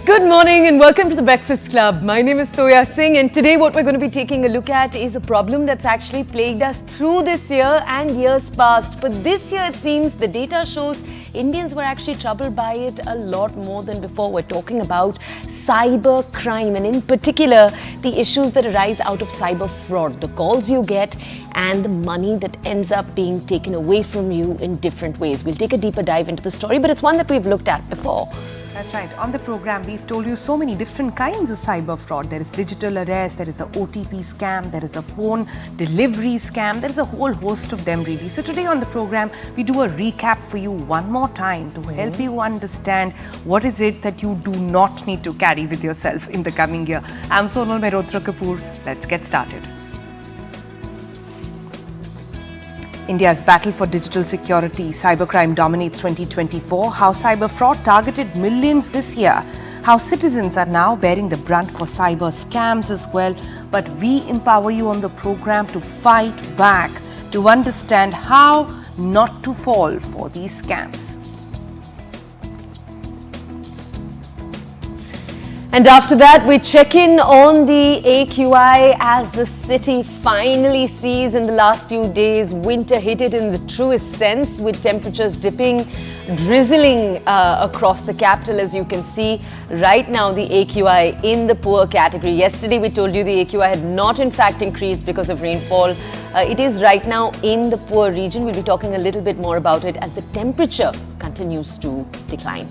Good morning and welcome to the Breakfast Club. My name is Toya Singh and today what we're going to be taking a look at is a problem that's actually plagued us through this year and years past. But this year it seems the data shows Indians were actually troubled by it a lot more than before. We're talking about cyber crime and in particular the issues that arise out of cyber fraud, the calls you get and the money that ends up being taken away from you in different ways. We'll take a deeper dive into the story, but it's one that we've looked at before. That's right. On the program, we've told you so many different kinds of cyber fraud. There is digital arrest, there is the OTP scam, there is a phone delivery scam, there is a whole host of them really. So today on the program, we do a recap for you one more time to help you understand what is it that you do not need to carry with yourself in the coming year. I'm Sonal Mehrotra Kapoor. Let's get started. India's battle for digital security, cybercrime dominates 2024, how cyber fraud targeted millions this year, how citizens are now bearing the brunt for cyber scams as well, but we empower you on the program to fight back, to understand how not to fall for these scams. And after that, we check in on the AQI as the city finally sees in the last few days winter hit it in the truest sense, with temperatures dipping, drizzling across the capital. As you can see right now, the AQI in the poor category. Yesterday we told you the AQI had not in fact increased because of rainfall. It is right now in the poor region. We'll be talking a little bit more about it as the temperature continues to decline.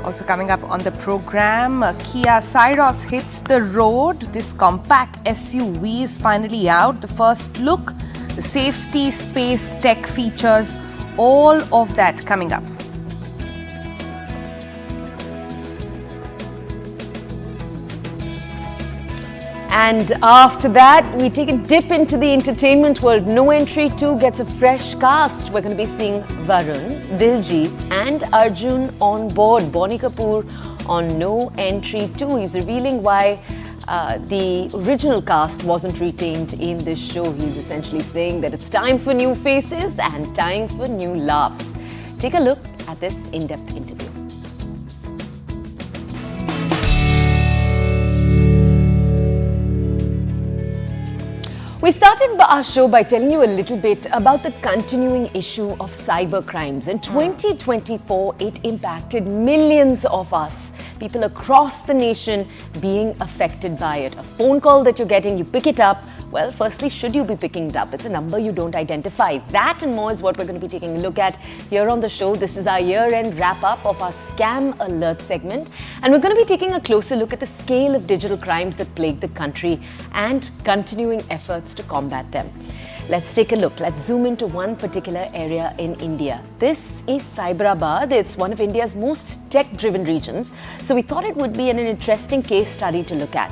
Also coming up on the program, Kia Syros hits the road. This compact SUV is finally out. The first look, the safety, space, tech features, all of that coming up. And after that, we take a dip into the entertainment world. No-Entry 2 gets a fresh cast. We're going to be seeing Varun, Diljit and Arjun on board. Bonnie Kapoor on No-Entry 2. He's revealing why the original cast wasn't retained in this show. He's essentially saying that it's time for new faces and time for new laughs. Take a look at this in-depth interview. We started our show by telling you a little bit about the continuing issue of cyber crimes. In 2024, it impacted millions of us, people across the nation being affected by it. A phone call that you're getting, you pick it up. Well, firstly, should you be picking it up? It's a number you don't identify. That and more is what we're going to be taking a look at here on the show. This is our year-end wrap-up of our Scam Alert segment. And we're going to be taking a closer look at the scale of digital crimes that plague the country and continuing efforts to combat them. Let's take a look. Let's zoom into one particular area in India. This is Cyberabad. It's one of India's most tech-driven regions. So we thought it would be an interesting case study to look at.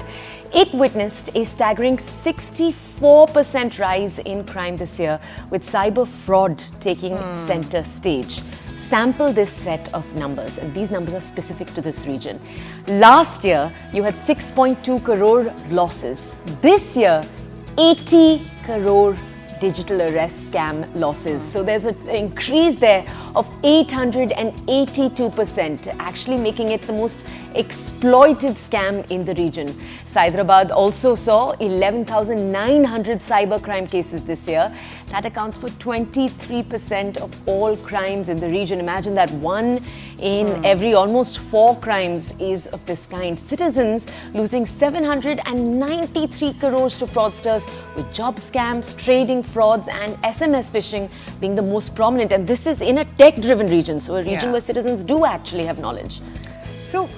It witnessed a staggering 64% rise in crime this year, with cyber fraud taking center stage. Sample this set of numbers, and these numbers are specific to this region. Last year, you had 6.2 crore losses. This year, 80 crore digital arrest scam losses. So there's an increase there of 882%, actually making it the most exploited scam in the region. Hyderabad also saw 11,900 cybercrime cases this year. That accounts for 23% of all crimes in the region. Imagine that, one in every almost 4 crimes is of this kind. Citizens losing 793 crores to fraudsters, with job scams, trading frauds and SMS phishing being the most prominent. And this is in a tech-driven region, so a region where citizens do actually have knowledge. So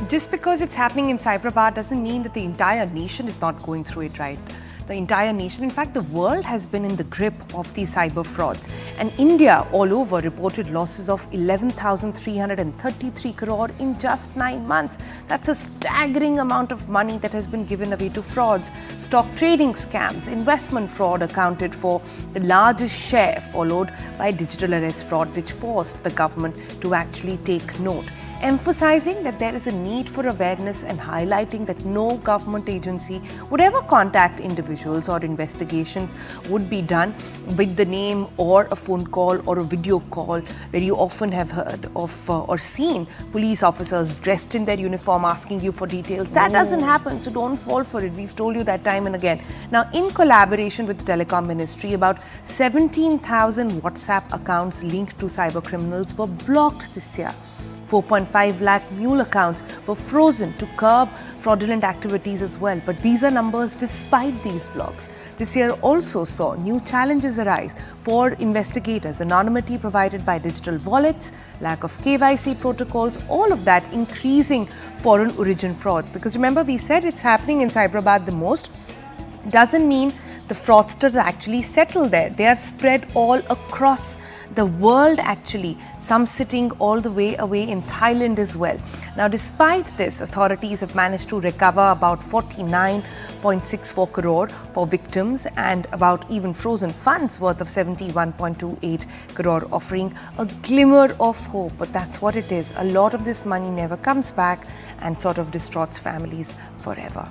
just because it's happening in Cyberabad doesn't mean that the entire nation is not going through it, right? The entire nation, in fact, the world has been in the grip of these cyber frauds. And India all over reported losses of 11,333 crore in just 9 months. That's a staggering amount of money that has been given away to frauds. Stock trading scams, investment fraud accounted for the largest share, followed by digital arrest fraud, which forced the government to actually take note. emphasizing that there is a need for awareness and highlighting that no government agency would ever contact individuals or investigations would be done with the name or a phone call or a video call, where you often have heard of or seen police officers dressed in their uniform asking you for details. That doesn't happen, so don't fall for it. We've told you that time and again. Now, in collaboration with the Telecom Ministry, about 17,000 WhatsApp accounts linked to cyber criminals were blocked this year. 4.5 lakh mule accounts were frozen to curb fraudulent activities as well. But these are numbers despite these blocks. This year also saw new challenges arise for investigators: anonymity provided by digital wallets, lack of KYC protocols, all of that increasing foreign origin fraud. Because remember, we said it's happening in Cyberabad the most. Doesn't mean the fraudsters actually settle there. They are spread all across the world actually, some sitting all the way away in Thailand as well. Now, despite this, authorities have managed to recover about 49.64 crore for victims and about even frozen funds worth of 71.28 crore, offering a glimmer of hope. But that's what it is. A lot of this money never comes back and sort of distorts families forever.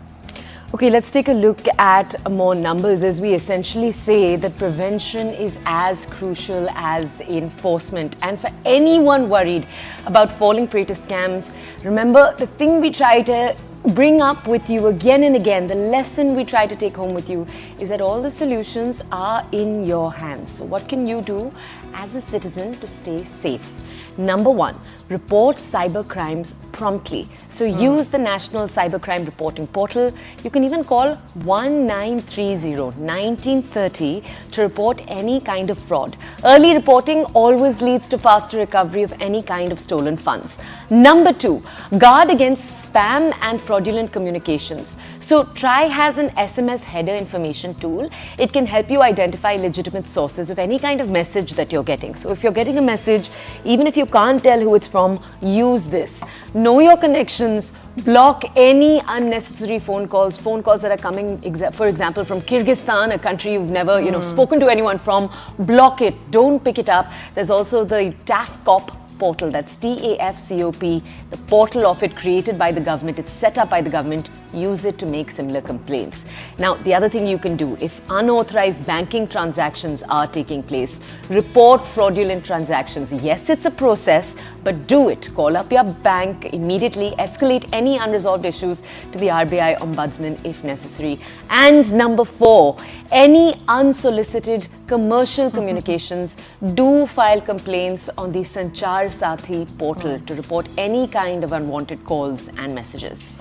Okay, let's take a look at more numbers as we essentially say that prevention is as crucial as enforcement. And for anyone worried about falling prey to scams, remember the thing we try to bring up with you again and again, the lesson we try to take home with you is that all the solutions are in your hands. So what can you do as a citizen to stay safe? Number one, report cybercrimes promptly. So use the National Cybercrime Reporting Portal. You can even call 1930 to report any kind of fraud. Early reporting always leads to faster recovery of any kind of stolen funds. Number two, guard against spam and fraudulent communications. So Try has an SMS header information tool. It can help you identify legitimate sources of any kind of message that you're getting. So if you're getting a message, even if you can't tell who it's from, use this. Know your connections. Block any unnecessary phone calls that are coming, for example, from Kyrgyzstan, a country you've never, spoken to anyone from. Block it. Don't pick it up. There's also the TAFCOP portal. That's TAFCOP, the portal of it, created by the government. It's set up by the government. Use it to make similar complaints. Now, the other thing you can do, if unauthorized banking transactions are taking place, report fraudulent transactions. Yes, it's a process, but do it. Call up your bank immediately. Escalate any unresolved issues to the RBI Ombudsman if necessary. And number four, any unsolicited commercial communications, do file complaints on the Sanchar Sathi portal to report any kind of unwanted calls and messages.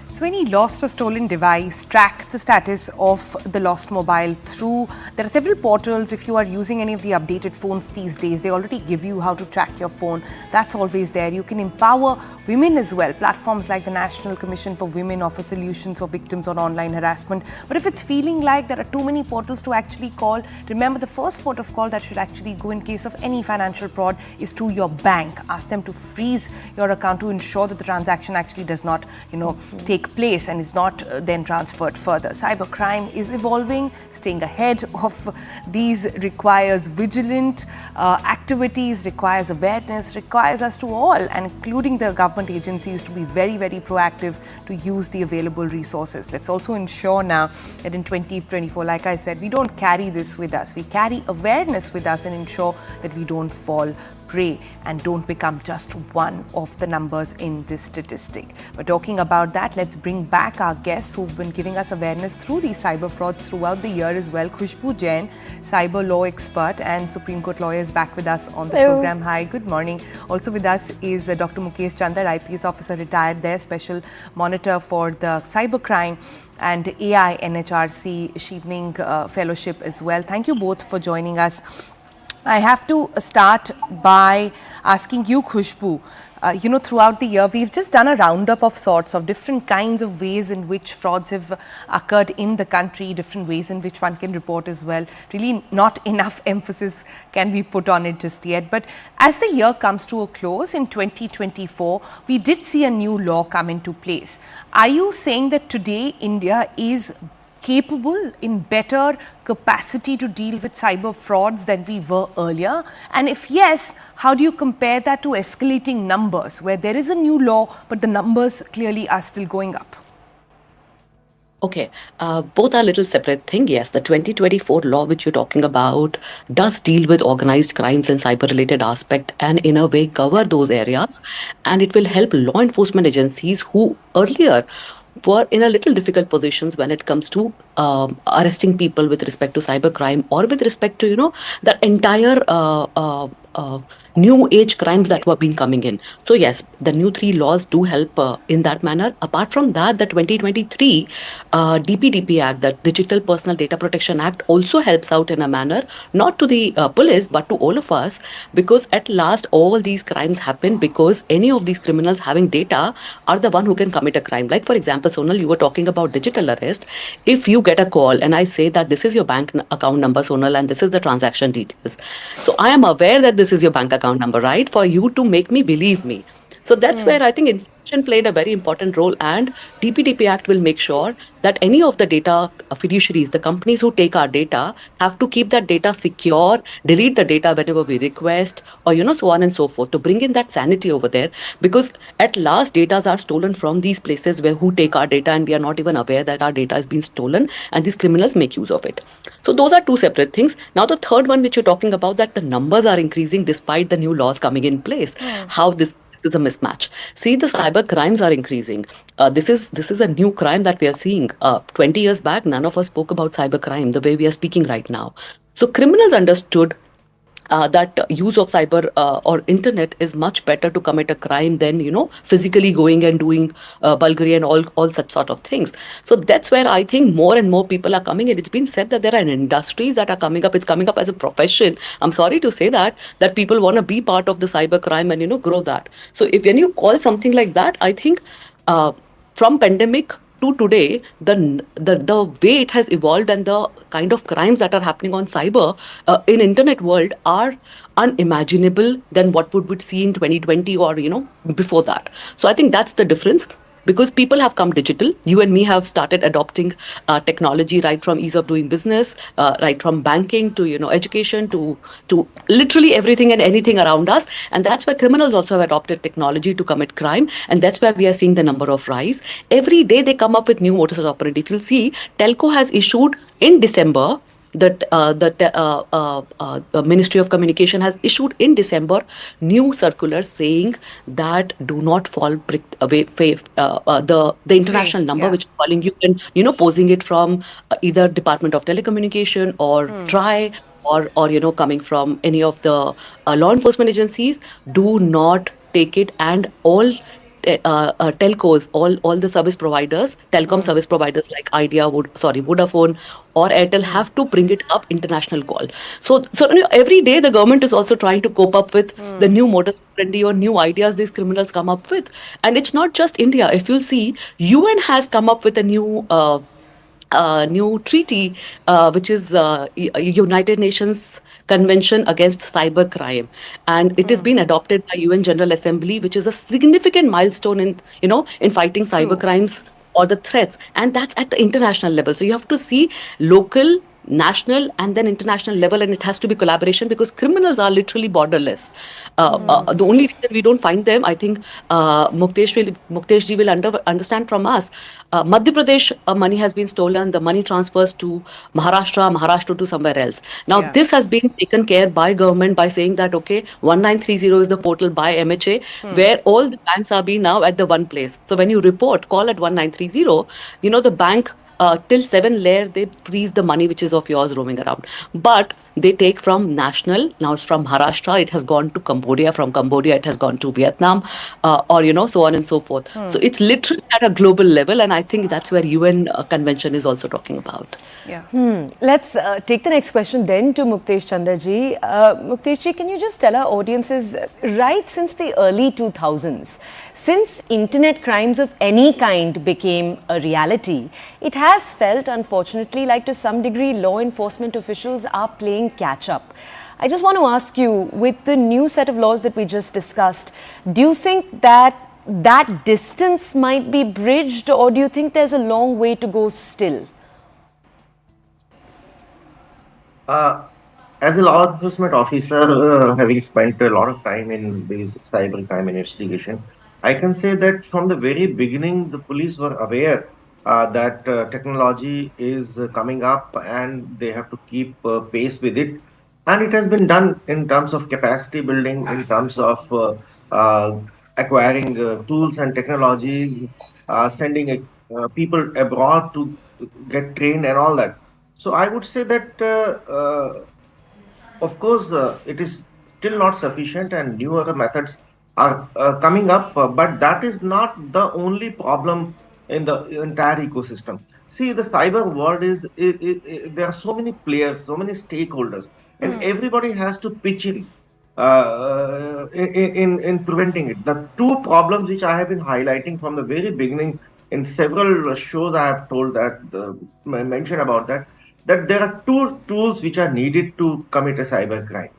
So any lost or stolen device, track the status of the lost mobile through, there are several portals. If you are using any of the updated phones these days, they already give you how to track your phone. That's always there. You can empower women as well. Platforms like the National Commission for Women offer solutions for victims of online harassment. But if it's feeling like there are too many portals to actually call, remember the first port of call that should actually go in case of any financial fraud is to your bank. Ask them to freeze your account to ensure that the transaction actually does not, take place and is not then transferred further. Cybercrime is evolving. Staying ahead of these requires vigilant activities, requires awareness, requires us to all, and including the government agencies, to be very, very proactive to use the available resources. Let's also ensure now that in 2024, like I said, we don't carry this with us. We carry awareness with us and ensure that we don't fall prey and don't become just one of the numbers in this statistic. But talking about that, let's bring back our guests who've been giving us awareness through these cyber frauds throughout the year as well. Khushbu Jain, cyber law expert and Supreme Court lawyer, is back with us on the program. Hi, good morning. Also with us is Dr. Muktesh, IPS officer, retired there, special monitor for the cybercrime and AI NHRC Evening Fellowship as well. Thank you both for joining us. I have to start by asking you, Khushbu, throughout the year, we've just done a roundup of sorts of different kinds of ways in which frauds have occurred in the country, different ways in which one can report as well. Really not enough emphasis can be put on it just yet. But as the year comes to a close in 2024, we did see a new law come into place. Are you saying that today India is capable, in better capacity to deal with cyber frauds than we were earlier? And if yes, how do you compare that to escalating numbers, where there is a new law, but the numbers clearly are still going up? Okay, both are little separate thing. Yes, the 2024 law which you're talking about does deal with organized crimes and cyber-related aspect, and in a way cover those areas, and it will help law enforcement agencies who earlier were in a little difficult positions when it comes to arresting people with respect to cybercrime or with respect to the entire new age crimes that were being coming in. So yes, the new three laws do help in that manner. Apart from that, the 2023 DPDP Act, the Digital Personal Data Protection Act, also helps out in a manner, not to the police, but to all of us, because at last all these crimes happen because any of these criminals having data are the one who can commit a crime. Like for example, Sonal, you were talking about digital arrest. If you get a call and I say that this is your bank account number, Sonal, and this is the transaction details. So I am aware that this is your bank account number, right? For you to make me believe me. So that's where I think information played a very important role, and DPDP Act will make sure that any of the data fiduciaries, the companies who take our data, have to keep that data secure, delete the data whenever we request, or so on and so forth, to bring in that sanity over there. Because at last, data are stolen from these places who take our data, and we are not even aware that our data is being stolen, and these criminals make use of it. So those are two separate things. Now the third one which you're talking about, that the numbers are increasing despite the new laws coming in place. How this is a mismatch. See, the cyber crimes are increasing. This is a new crime that we are seeing. 20 years back, none of us spoke about cyber crime the way we are speaking right now. So criminals understood that use of cyber or internet is much better to commit a crime than physically going and doing bulgari and all such sort of things. So that's where I think more and more people are coming in. It's been said that there are industries that are coming up. It's coming up as a profession. I'm sorry to say that people want to be part of the cyber crime and grow that. So when you call something like that, I think from pandemic to today, the way it has evolved and the kind of crimes that are happening on cyber in internet world are unimaginable than what would see in 2020 or before that. So I think that's the difference. Because people have come digital, you and me have started adopting technology right from ease of doing business, right from banking to education to literally everything and anything around us, and that's why criminals also have adopted technology to commit crime, and that's why we are seeing the number of rise. Every day they come up with new modus operandi. If you'll see, Telco has issued in December. The Ministry of Communication has issued in December new circulars saying that do not fall away the international number which is calling you and posing it from either Department of Telecommunication or TRI or coming from any of the law enforcement agencies. Do not take it, and all telcos, all the service providers, telecom service providers like Idea, Vodafone or Airtel have to bring it up international call. So every day the government is also trying to cope up with the new modus operandi or new ideas these criminals come up with. And it's not just India. If you'll see, UN has come up with a new treaty, which is United Nations Convention Against Cybercrime, and it has been adopted by UN General Assembly, which is a significant milestone in fighting cybercrimes or the threats, and that's at the international level. So you have to see local, national, and then international level, and it has to be collaboration because criminals are literally borderless. The only reason we don't find them, I think Muktesh ji will understand from us. Madhya Pradesh money has been stolen, the money transfers to Maharashtra to somewhere else. Now this has been taken care by government by saying that 1930 is the portal by MHA where all the banks are being now at the one place. So when you call at 1930, the bank till 7 layer, they freeze the money which is of yours roaming around. But they take from national, now it's from Maharashtra, it has gone to Cambodia, from Cambodia it has gone to Vietnam, or so on and so forth. So it's literally at a global level, and I think that's where UN convention is also talking about. Let's take the next question then to Muktesh Chandraji. Muktesh ji, can you just tell our audiences, right since the early 2000s, since internet crimes of any kind became a reality, it has felt, unfortunately, like to some degree law enforcement officials are playing catch up. I just want to ask you, with the new set of laws that we just discussed, do you think that distance might be bridged, or do you think there's a long way to go still? Uh, as a law enforcement officer, having spent a lot of time in this cybercrime investigation, I can say that from the very beginning, the police were aware that technology is coming up and they have to keep pace with it. And it has been done in terms of capacity building, in terms of uh, acquiring tools and technologies, sending people abroad to get trained and all that. So I would say that, of course, it is still not sufficient, and newer methods are coming up, but that is not the only problem in the entire ecosystem. See, the cyber world there are so many players, so many stakeholders, and everybody has to pitch in preventing it. The two problems which I have been highlighting from the very beginning in several shows, I have told that mentioned about that there are two tools which are needed to commit a cyber crime.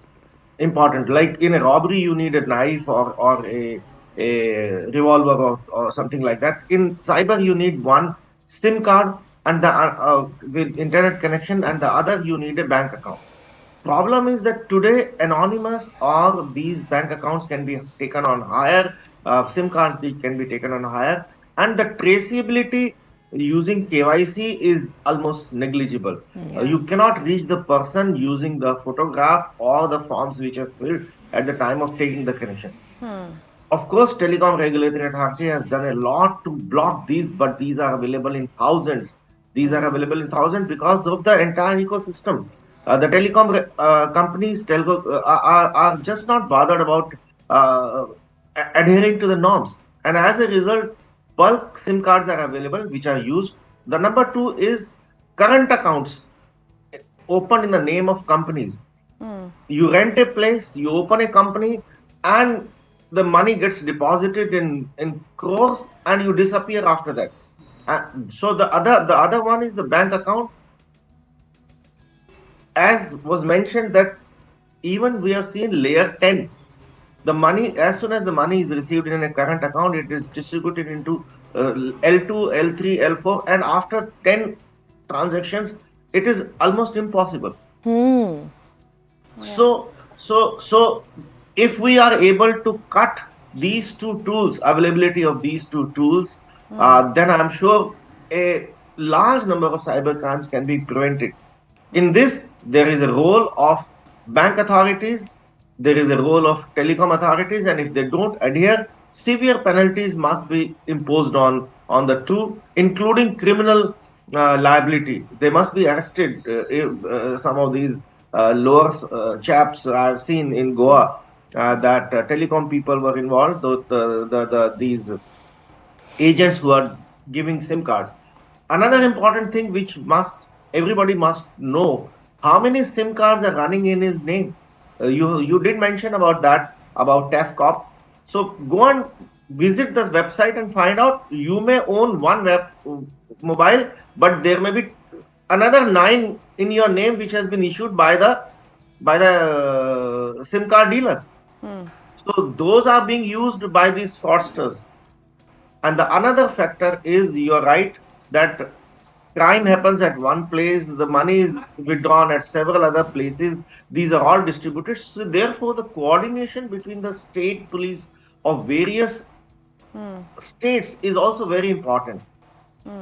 Important, like in a robbery, you need a knife or a revolver or something like that. In cyber, you need one SIM card and the with internet connection, and the other you need a bank account. Problem is that today anonymous or these bank accounts can be taken on hire, SIM cards can be taken on hire, and the traceability using KYC is almost negligible. Yeah. You cannot reach the person using the photograph or the forms which is filled at the time of taking the connection. Of course, Telecom Regulatory Authority has done a lot to block these, but these are available in thousands. These are available in thousands because of the entire ecosystem. The telecom companies are just not bothered about uh, adhering to the norms. And as a result, bulk SIM cards are available, which are used. The number two is current accounts opened in the name of companies. You rent a place, you open a company, and the money gets deposited in crores, and you disappear after that. So the other one is the bank account, as was mentioned, that even we have seen layer 10. The money, as soon as the money is received in a current account, it is distributed into L2, L3, L4, and after 10 transactions, it is almost impossible. So if we are able to cut these two tools, availability of these two tools, then I'm sure a large number of cyber crimes can be prevented. In this, there is a role of bank authorities, there is a role of telecom authorities, and if they don't adhere, severe penalties must be imposed on the two, including criminal liability. They must be arrested. If some of these lower chaps I've seen in Goa, that telecom people were involved, these agents who are giving SIM cards. Another important thing which everybody must know, how many SIM cards are running in his name. You did mention about that, about TAFCOP. So go and visit this website and find out. You may own one mobile, but there may be another 9 in your name which has been issued by the SIM card dealer. So those are being used by these fraudsters. And the another factor is, you're right, that crime happens at one place, the money is withdrawn at several other places. These are all distributed. So therefore, the coordination between the state police of various states is also very important.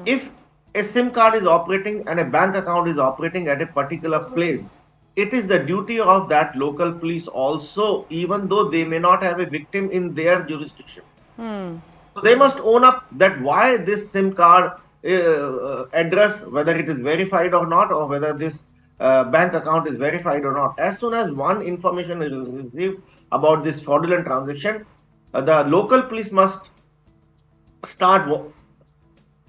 If a SIM card is operating and a bank account is operating at a particular place, it is the duty of that local police also, even though they may not have a victim in their jurisdiction. So they must own up that why this SIM card address, whether it is verified or not, or whether this bank account is verified or not. As soon as one information is received about this fraudulent transaction, the local police must start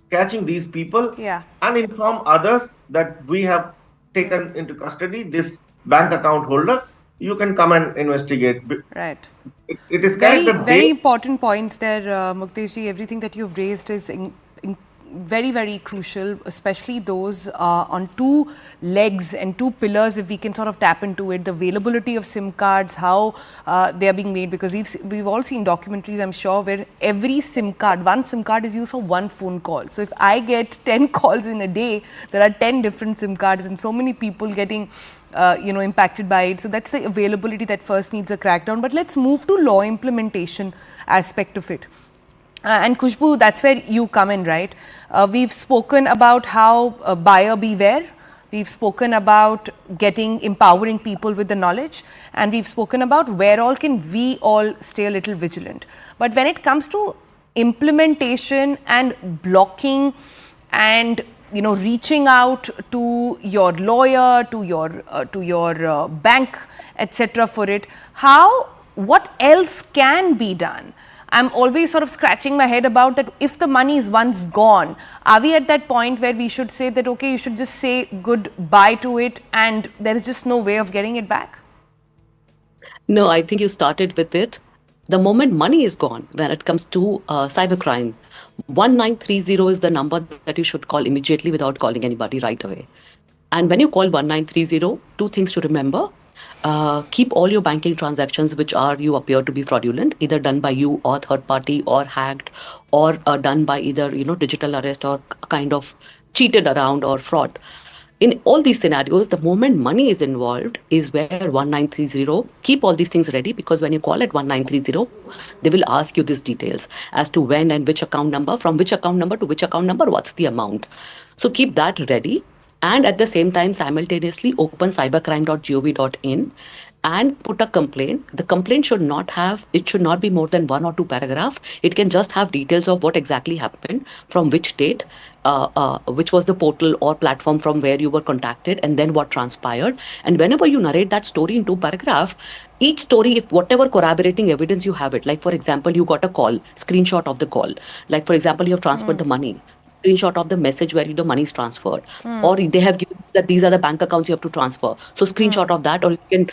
catching these people and inform others that we have taken into custody this bank account holder. You can come and investigate. Right. It is correct that Very important points there, Muktesh ji. Everything that you've raised is very, very crucial, especially those on two legs and two pillars, if we can sort of tap into it, the availability of SIM cards, how they are being made, because we've all seen documentaries, I'm sure, where every SIM card, one SIM card is used for one phone call. So if I get 10 calls in a day, there are 10 different SIM cards and so many people getting impacted by it. So that's the availability that first needs a crackdown. But let's move to law implementation aspect of it. And Khushbu, that's where you come in, right? We've spoken about how buyer beware. We've spoken about empowering people with the knowledge. And we've spoken about where all can we all stay a little vigilant. But when it comes to implementation and blocking and reaching out to your lawyer, to your bank, etc. for it, what else can be done? I'm always sort of scratching my head about that. If the money is once gone, are we at that point where we should say that, okay, you should just say goodbye to it and there is just no way of getting it back? No, I think you started with it. The moment money is gone, when it comes to cybercrime, 1930 is the number that you should call immediately without calling anybody right away. And when you call 1930, two things to remember. Keep all your banking transactions which you appear to be fraudulent, either done by you or third party or hacked or done by either digital arrest or kind of cheated around or fraud. In all these scenarios, the moment money is involved is where 1930, keep all these things ready, because when you call at 1930, they will ask you these details as to when and which account number, from which account number to which account number, what's the amount. So keep that ready. And at the same time, simultaneously open cybercrime.gov.in and put a complaint. The complaint should not be more than 1 or 2 paragraphs. It can just have details of what exactly happened, from which date, which was the portal or platform from where you were contacted, and then what transpired. And whenever you narrate that story in 2 paragraphs, each story, if whatever corroborating evidence you have it, like for example, you got a call, screenshot of the call, like for example, you have transferred the money, screenshot of the message where the money is transferred, or they have given that these are the bank accounts you have to transfer. So screenshot of that, or you can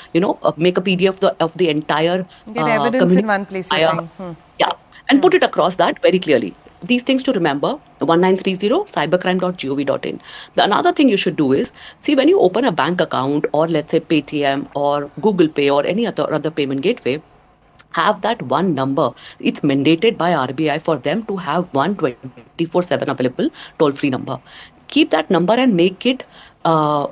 make a PDF of the entire get evidence in one place. You're saying. Yeah, and put it across that very clearly. These things to remember: 1930 cybercrime.gov.in. The another thing you should do is see, when you open a bank account, or let's say Paytm or Google Pay or any other payment gateway, have that one number. It's mandated by RBI for them to have 24/7 available toll-free number. Keep that number and make it,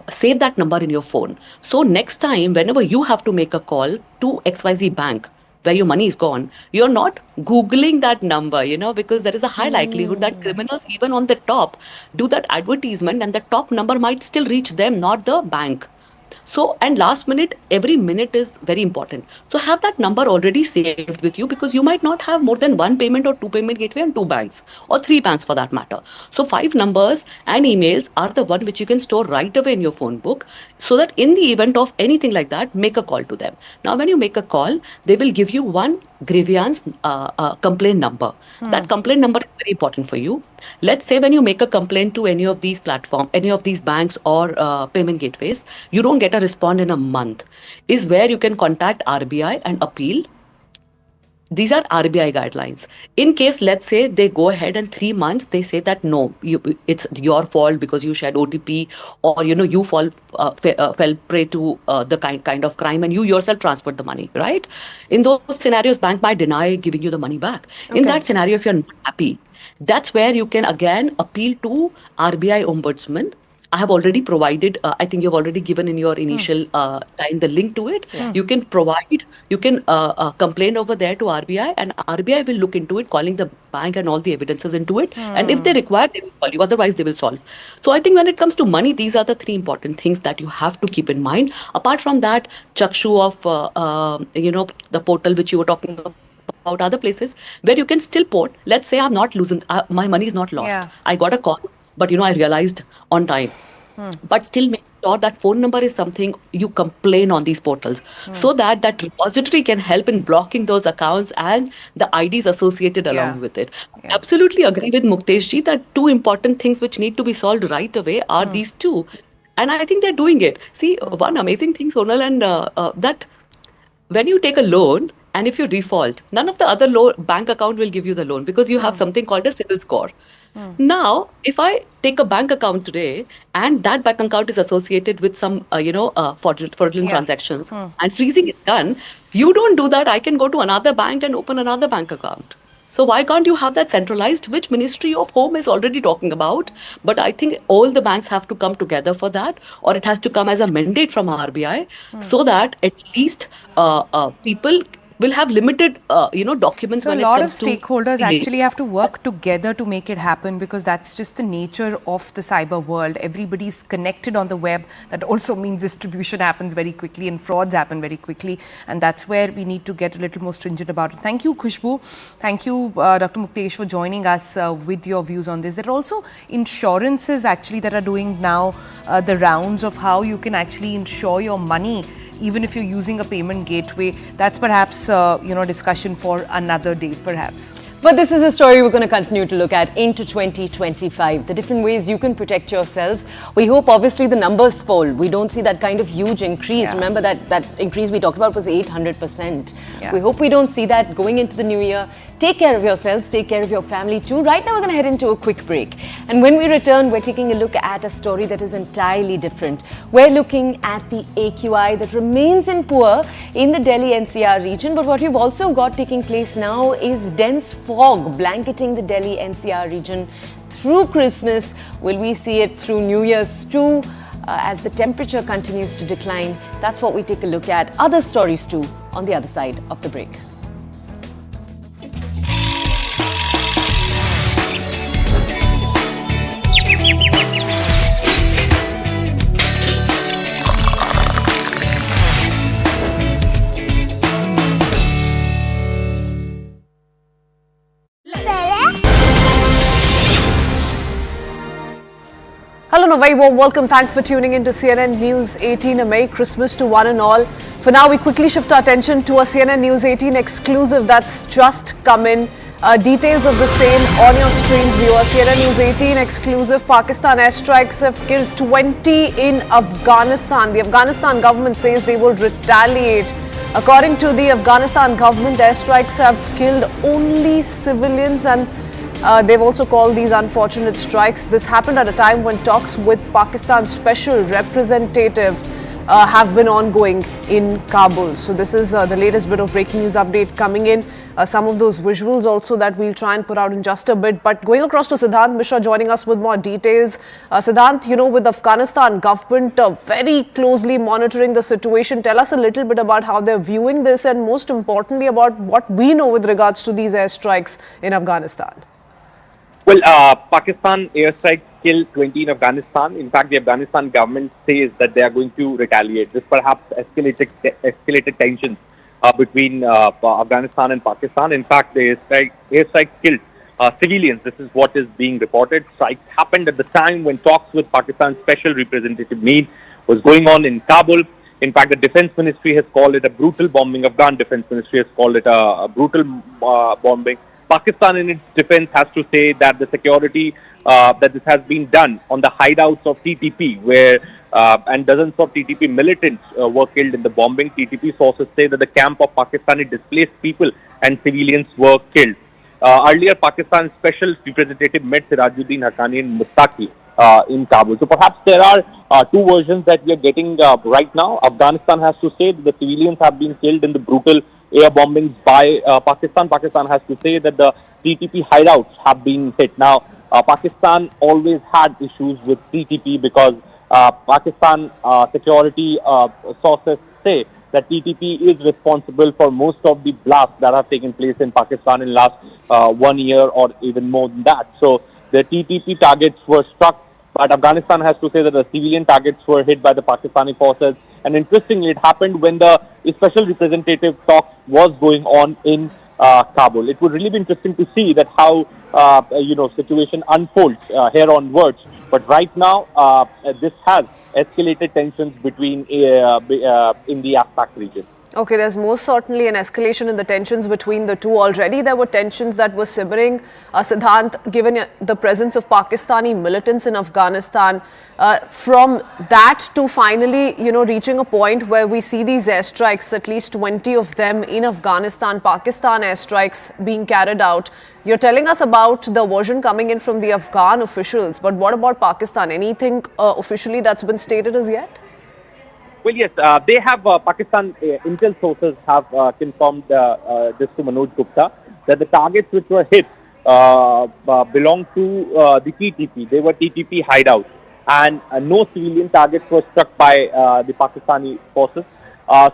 save that number in your phone. So next time, whenever you have to make a call to XYZ bank, where your money is gone, you're not Googling that number, because there is a high likelihood that criminals, even on the top, do that advertisement and the top number might still reach them, not the bank. So, and last minute, every minute is very important. So have that number already saved with you, because you might not have more than 1 payment or 2 payment gateway and 2 banks or 3 banks for that matter. So 5 numbers and emails are the one which you can store right away in your phone book, so that in the event of anything like that, make a call to them. Now, when you make a call, they will give you one grievance complaint number. That complaint number is very important for you. Let's say when you make a complaint to any of these platforms, any of these banks or payment gateways, you don't get a response in a month, is where you can contact RBI and appeal. These are RBI guidelines. In case, let's say they go ahead and 3 months, they say that no, it's your fault because you shared OTP, or you fell prey to the kind of crime, and you yourself transferred the money, right? In those scenarios, bank might deny giving you the money back. Okay. In that scenario, if you're not happy, that's where you can again appeal to RBI Ombudsman. I have already provided, I think you've already given in your initial time the link to it. Yeah. You can complain over there to RBI, and RBI will look into it, calling the bank and all the evidences into it. And if they require, they will call you. Otherwise, they will solve. So I think when it comes to money, these are the 3 important things that you have to keep in mind. Apart from that, Chakshu of, the portal which you were talking about, other places where you can still port. Let's say I'm not losing, my money is not lost. Yeah. I got a call, but I realized on time. But still make sure that phone number is something you complain on these portals, so that repository can help in blocking those accounts and the IDs associated along with it. Yeah. Absolutely agree with Muktesh ji that 2 important things which need to be solved right away are these 2. And I think they're doing it. See, one amazing thing, Sonal, and that when you take a loan, and if you default, none of the other bank account will give you the loan, because you have something called a CIBIL score. Now, if I take a bank account today and that bank account is associated with some, fraudulent Yeah. transactions and freezing is done, you don't do that. I can go to another bank and open another bank account. So why can't you have that centralized, which Ministry of Home is already talking about? But I think all the banks have to come together for that, or it has to come as a mandate from RBI, so that at least people will have limited, documents So a when it lot of comes to stakeholders actually have to work together to make it happen, because that's just the nature of the cyber world. Everybody's connected on the web. That also means distribution happens very quickly and frauds happen very quickly. And that's where we need to get a little more stringent about it. Thank you, Khushbu. Thank you, Dr. Muktesh, for joining us with your views on this. There are also insurances actually that are doing now the rounds of how you can actually insure your money even if you're using a payment gateway. That's perhaps, discussion for another day, perhaps. But this is a story we're going to continue to look at into 2025. The different ways you can protect yourselves. We hope, obviously, the numbers fall. We don't see that kind of huge increase. Yeah. Remember that increase we talked about was 800%. Yeah. We hope we don't see that going into the new year. Take care of yourselves. Take care of your family too. Right now, we're going to head into a quick break. And when we return, we're taking a look at a story that is entirely different. We're looking at the AQI that remains in poor in the Delhi NCR region. But what we've also got taking place now is dense fog blanketing the Delhi NCR region through Christmas. Will we see it through New Year's too? As the temperature continues to decline, that's what we take a look at. Other stories too on the other side of the break. Hello and a very warm welcome. Thanks for tuning in to CNN News 18. A Merry Christmas to one and all. For now, we quickly shift our attention to a CNN News 18 exclusive that's just come in. Details of the same on your screens, viewers. CNN News 18 exclusive. Pakistan airstrikes have killed 20 in Afghanistan. The Afghanistan government says they will retaliate. According to the Afghanistan government, airstrikes have killed only civilians, and they've also called these unfortunate strikes. This happened at a time when talks with Pakistan's special representative have been ongoing in Kabul. So this is the latest bit of breaking news update coming in. Some of those visuals also that we'll try and put out in just a bit. But going across to Siddhant Mishra joining us with more details. Siddhant, with Afghanistan government very closely monitoring the situation, tell us a little bit about how they're viewing this, and most importantly about what we know with regards to these airstrikes in Afghanistan. Well, Pakistan airstrikes killed 20 in Afghanistan. In fact, the Afghanistan government says that they are going to retaliate. This perhaps escalated tensions between Afghanistan and Pakistan. In fact, the airstrikes killed civilians. This is what is being reported. Strikes happened at the time when talks with Pakistan's special representative Mead was going on in Kabul. In fact, the Defense Ministry has called it a brutal bombing. Afghan Defense Ministry has called it a brutal bombing. Pakistan, in its defense, has to say that the security that this has been done on the hideouts of TTP, where and dozens of TTP militants were killed in the bombing. TTP sources say that the camp of Pakistani displaced people and civilians were killed. Earlier, Pakistan's special representative met Sirajuddin Haqqani and Mustaki in Kabul. So perhaps there are two versions that we are getting right now. Afghanistan has to say that the civilians have been killed in the brutal air bombings by Pakistan. Pakistan has to say that the TTP hideouts have been hit. Now, Pakistan always had issues with TTP because Pakistan security sources say that TTP is responsible for most of the blasts that have taken place in Pakistan in the last 1 year or even more than that. So the TTP targets were struck, but Afghanistan has to say that the civilian targets were hit by the Pakistani forces. And interestingly, it happened when the special representative talks was going on in Kabul. It would really be interesting to see that how situation unfolds here onwards. But right now, this has escalated tensions between in the AFPAC region. Okay, there's most certainly an escalation in the tensions between the two. Already there were tensions that were simmering. Siddhant, given the presence of Pakistani militants in Afghanistan, from that to finally, reaching a point where we see these airstrikes, at least 20 of them in Afghanistan, Pakistan airstrikes being carried out. You're telling us about the version coming in from the Afghan officials, but what about Pakistan? Anything officially that's been stated as yet? Well, yes, they have, Pakistan intel sources have confirmed this to Manoj Gupta, that the targets which were hit belong to the TTP. They were TTP hideouts, and no civilian targets were struck by the Pakistani forces.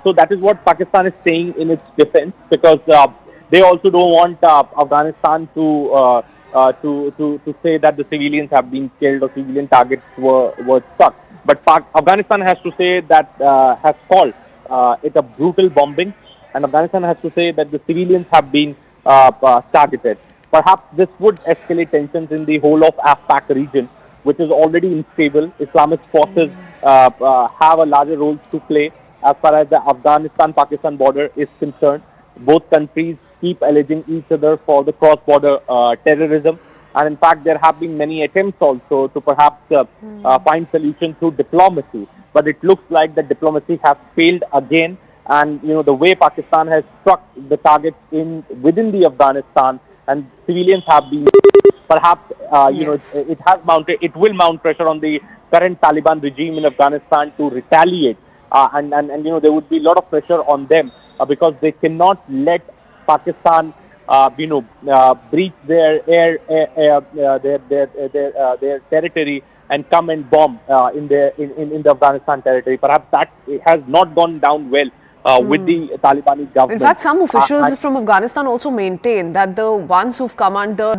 So that is what Pakistan is saying in its defense, because they also don't want Afghanistan to say that the civilians have been killed or civilian targets were struck. But Afghanistan has to say that, has called it a brutal bombing, and Afghanistan has to say that the civilians have been targeted. Perhaps this would escalate tensions in the whole of AFPAC region, which is already unstable. Islamist forces have a larger role to play as far as the Afghanistan-Pakistan border is concerned. Both countries keep alleging each other for the cross-border terrorism. And in fact, there have been many attempts also to perhaps find solutions through diplomacy. But it looks like that diplomacy has failed again. And, the way Pakistan has struck the targets within the Afghanistan, and civilians have been, perhaps, Yes. it will mount pressure on the current Taliban regime in Afghanistan to retaliate. And there would be a lot of pressure on them because they cannot let Pakistan breach their their territory and come and bomb in the Afghanistan territory. Perhaps that has not gone down well with the Taliban government. In fact, some officials from Afghanistan also maintain that the ones who've come under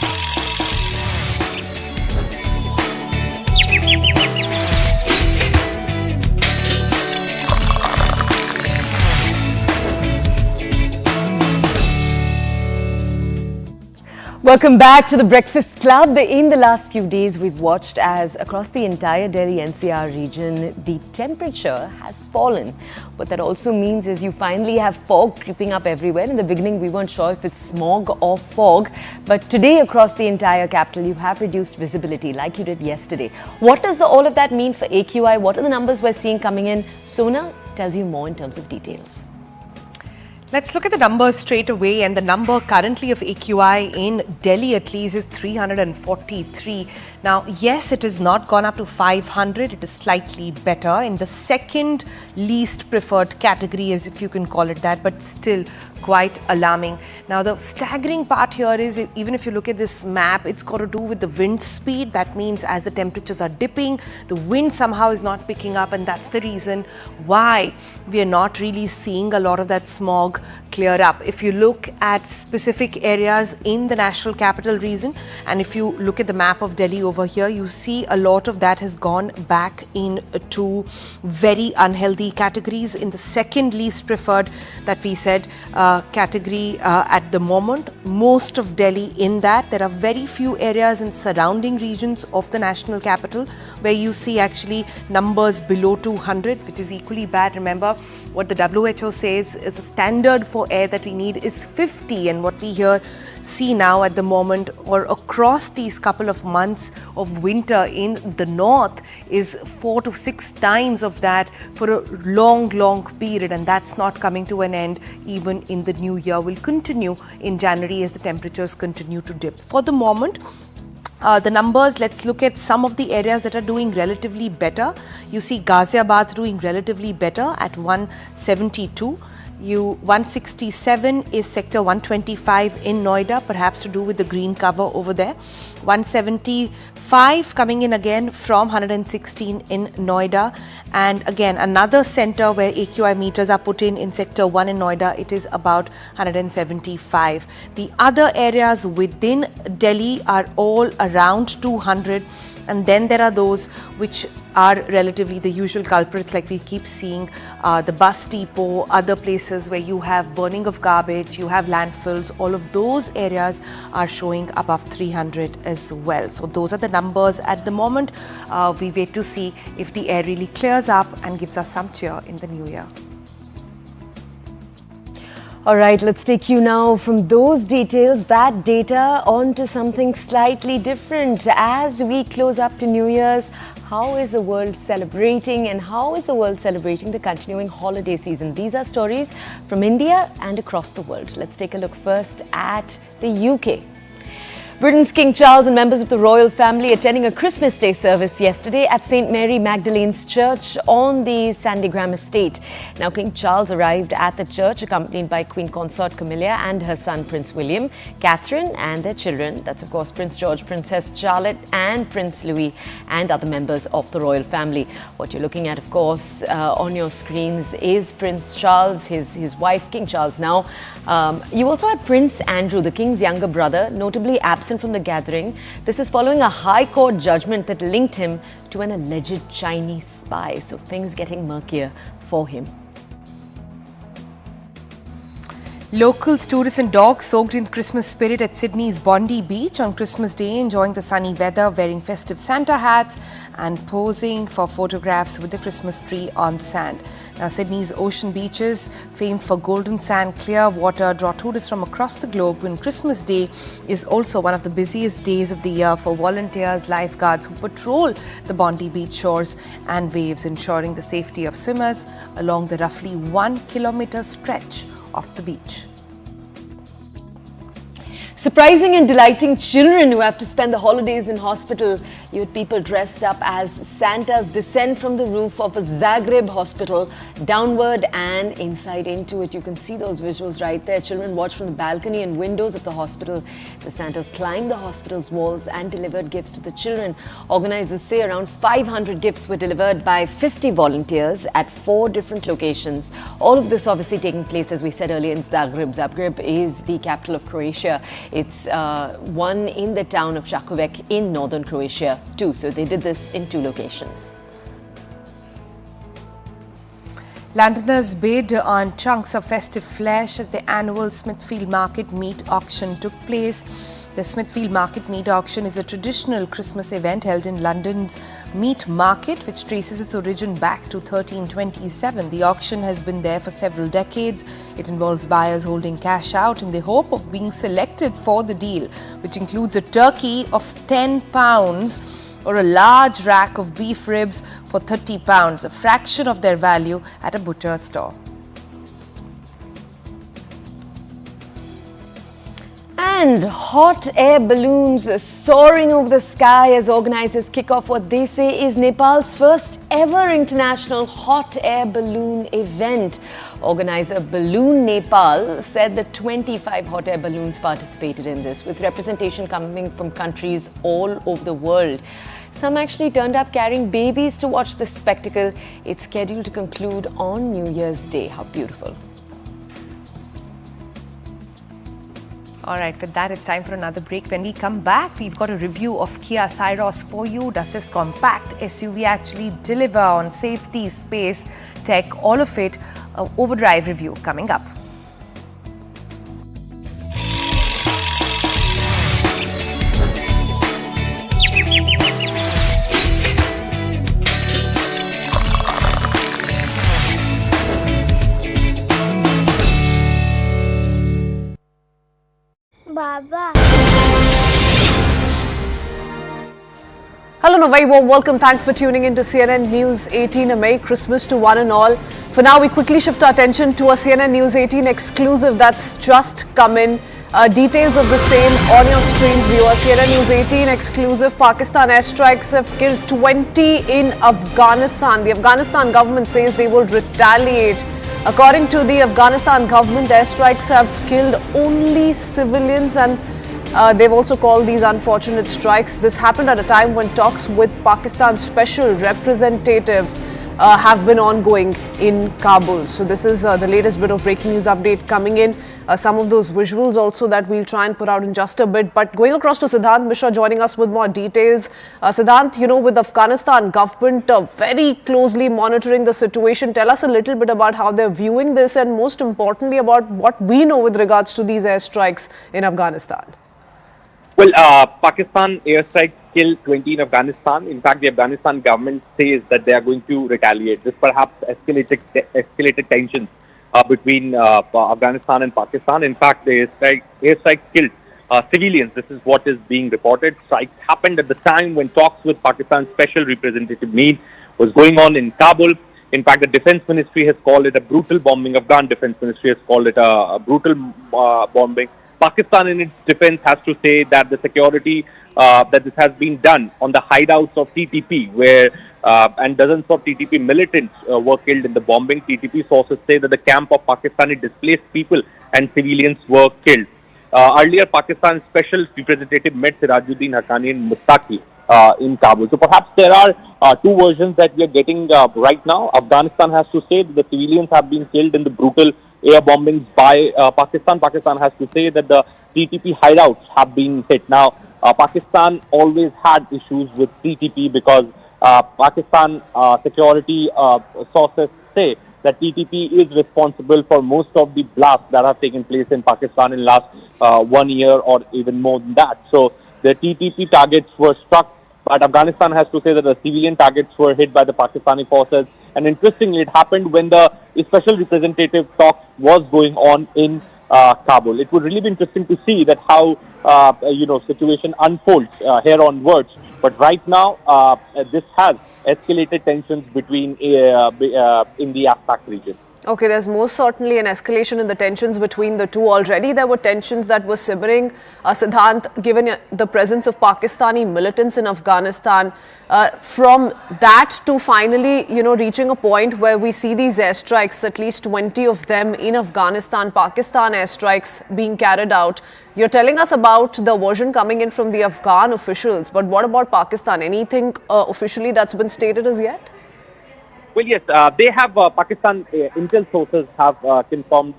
Welcome back to the Breakfast Club. In the last few days, we've watched as across the entire Delhi NCR region, the temperature has fallen. What that also means is you finally have fog creeping up everywhere. In the beginning, we weren't sure if it's smog or fog. But today, across the entire capital, you have reduced visibility like you did yesterday. What does all of that mean for AQI? What are the numbers we're seeing coming in? Sona tells you more in terms of details. Let's look at the numbers straight away, and the number currently of AQI in Delhi at least is 343. Now, yes, it has not gone up to 500. It is slightly better in the second least preferred category, as if you can call it that, but still quite alarming. Now, the staggering part here is, even if you look at this map, it's got to do with the wind speed. That means as the temperatures are dipping, the wind somehow is not picking up, and that's the reason why we are not really seeing a lot of that smog clear up. If you look at specific areas in the national capital region, and if you look at the map of Delhi over here, you see a lot of that has gone back into very unhealthy categories. In the second least preferred that we said category at the moment, most of Delhi in that. There are very few areas in surrounding regions of the national capital where you see actually numbers below 200, which is equally bad. Remember, what the WHO says is the standard for air that we need is 50, and what we see now at the moment or across these couple of months of winter in the north is 4 to 6 times of that for a long period, and that's not coming to an end even in the new year. Will continue in January as the temperatures continue to dip. For the moment, the numbers, let's look at some of the areas that are doing relatively better. You see Ghaziabad doing relatively better at 172. 167 is sector 125 in Noida, perhaps to do with the green cover over there. 175 coming in again from 116 in Noida, and again another center where AQI meters are put in sector 1 in Noida, it is about 175. The other areas within Delhi are all around 200. And then there are those which are relatively the usual culprits, like we keep seeing the bus depot, other places where you have burning of garbage, you have landfills. All of those areas are showing above 300 as well. So those are the numbers at the moment. We wait to see if the air really clears up and gives us some cheer in the new year. All right, let's take you now from those details, that data, on to something slightly different. As we close up to New Year's, how is the world celebrating, and how is the world celebrating the continuing holiday season? These are stories from India and across the world. Let's take a look first at the UK. Britain's King Charles and members of the royal family attending a Christmas Day service yesterday at St. Mary Magdalene's Church on the Sandringham estate. Now, King Charles arrived at the church accompanied by Queen Consort Camilla and her son Prince William, Catherine and their children. That's, of course, Prince George, Princess Charlotte and Prince Louis and other members of the royal family. What you're looking at, of course, on your screens is Prince Charles, his wife, King Charles now. You also had Prince Andrew, the King's younger brother, notably absent from the gathering. This is following a High Court judgment that linked him to an alleged Chinese spy. So things getting murkier for him. Locals, tourists and dogs soaked in Christmas spirit at Sydney's Bondi Beach on Christmas Day, enjoying the sunny weather, wearing festive Santa hats and posing for photographs with the Christmas tree on the sand. Now, Sydney's ocean beaches, famed for golden sand, clear water, draw tourists from across the globe, when Christmas Day is also one of the busiest days of the year for volunteers, lifeguards who patrol the Bondi Beach shores and waves, ensuring the safety of swimmers along the roughly 1 kilometer stretch of the beach. Surprising and delighting children who have to spend the holidays in hospital. You had people dressed up as Santas descend from the roof of a Zagreb hospital downward and inside into it. You can see those visuals right there. Children watched from the balcony and windows of the hospital. The Santas climbed the hospital's walls and delivered gifts to the children. Organizers say around 500 gifts were delivered by 50 volunteers at 4 different locations. All of this obviously taking place, as we said earlier, in Zagreb. Zagreb is the capital of Croatia. It's one in the town of Čakovec in northern Croatia too. So they did this in 2 locations. Londoners bid on chunks of festive flesh at the annual Smithfield Market Meat Auction took place. The Smithfield Market Meat Auction is a traditional Christmas event held in London's Meat Market, which traces its origin back to 1327. The auction has been there for several decades. It involves buyers holding cash out in the hope of being selected for the deal, which includes a turkey of £10 or a large rack of beef ribs for £30, a fraction of their value at a butcher store. And hot air balloons soaring over the sky as organizers kick off what they say is Nepal's first ever international hot air balloon event. Organizer Balloon Nepal said that 25 hot air balloons participated in this, with representation coming from countries all over the world. Some actually turned up carrying babies to watch this spectacle. It's scheduled to conclude on New Year's Day. How beautiful. All right, with that, it's time for another break. When we come back, we've got a review of Kia Syros for you. Does this compact SUV actually deliver on safety, space, tech, all of it? Overdrive review coming up. Baba. Hello and a very warm welcome. Thanks for tuning in to CNN News 18. A Merry Christmas to one and all. For now, we quickly shift our attention to a CNN News 18 exclusive that's just come in. Details of the same on your screens, viewers. CNN News 18 exclusive. Pakistan airstrikes have killed 20 in Afghanistan. The Afghanistan government says they will retaliate. According to the Afghanistan government, airstrikes have killed only civilians, and they've also called these unfortunate strikes. This happened at a time when talks with Pakistan's special representative have been ongoing in Kabul. So this is the latest bit of breaking news update coming in. Some of those visuals also that we'll try and put out in just a bit. But going across to Siddhant Mishra joining us with more details. Siddhant, you know, with Afghanistan government very closely monitoring the situation, tell us a little bit about how they're viewing this, and most importantly about what we know with regards to these airstrikes in Afghanistan. Well, Pakistan airstrikes killed 20 in Afghanistan. In fact, the Afghanistan government says that they are going to retaliate. This perhaps escalated tensions between Afghanistan and Pakistan. In fact, the airstrike killed civilians. This is what is being reported. Strikes happened at the time when talks with Pakistan's Special Representative Mead was going on in Kabul. In fact, the Defense Ministry has called it a brutal bombing. Afghan Defense Ministry has called it a brutal bombing. Pakistan, in its defense, has to say that the security that this has been done on the hideouts of TTP, where and dozens of TTP militants were killed in the bombing. TTP sources say that the camp of Pakistani displaced people and civilians were killed. Earlier, Pakistan's special representative met Sirajuddin Haqqani and Mustaki in Kabul. So perhaps there are two versions that we are getting right now. Afghanistan has to say that the civilians have been killed in the brutal air bombings by Pakistan. Pakistan has to say that the TTP hideouts have been hit. Now, Pakistan always had issues with TTP because Pakistan security sources say that TTP is responsible for most of the blasts that have taken place in Pakistan in the last 1 year or even more than that. So the TTP targets were struck, but Afghanistan has to say that the civilian targets were hit by the Pakistani forces. And interestingly, it happened when the special representative talks was going on in Kabul. It would really be interesting to see that how situation unfolds here onwards. But right now, this has escalated tensions between in the AFPAC region. Okay, there's most certainly an escalation in the tensions between the two. Already there were tensions that were simmering. Siddhant, given the presence of Pakistani militants in Afghanistan, from that to finally, reaching a point where we see these airstrikes, at least 20 of them in Afghanistan, Pakistan airstrikes being carried out. You're telling us about the version coming in from the Afghan officials, but what about Pakistan? Anything officially that's been stated as yet? Well, yes, they have, Pakistan intel sources have confirmed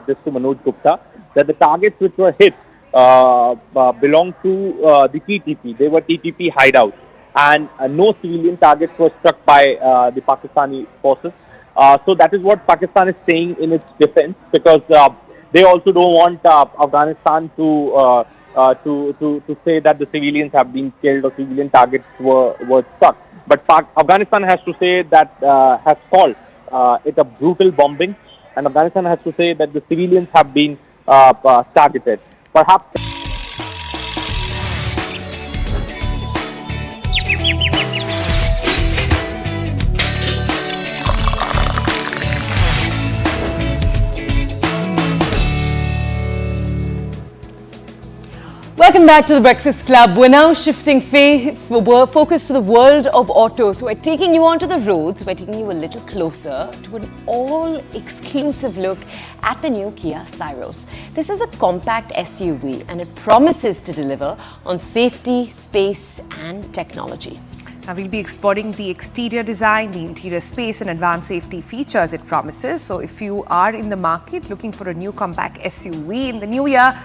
this to Manoj Gupta, that the targets which were hit belong to the TTP. They were TTP hideouts, and no civilian targets were struck by the Pakistani forces. So that is what Pakistan is saying in its defense, because they also don't want Afghanistan to say that the civilians have been killed or civilian targets were struck. But Afghanistan has to say that has called it a brutal bombing, and Afghanistan has to say that the civilians have been targeted. Perhaps. Welcome back to the Breakfast Club. We're now shifting focus to the world of autos. We're taking you onto the roads. We're taking you a little closer to an all-exclusive look at the new Kia Syros. This is a compact SUV and it promises to deliver on safety, space and technology. Now we'll be exploring the exterior design, the interior space and advanced safety features it promises. So if you are in the market looking for a new compact SUV in the new year,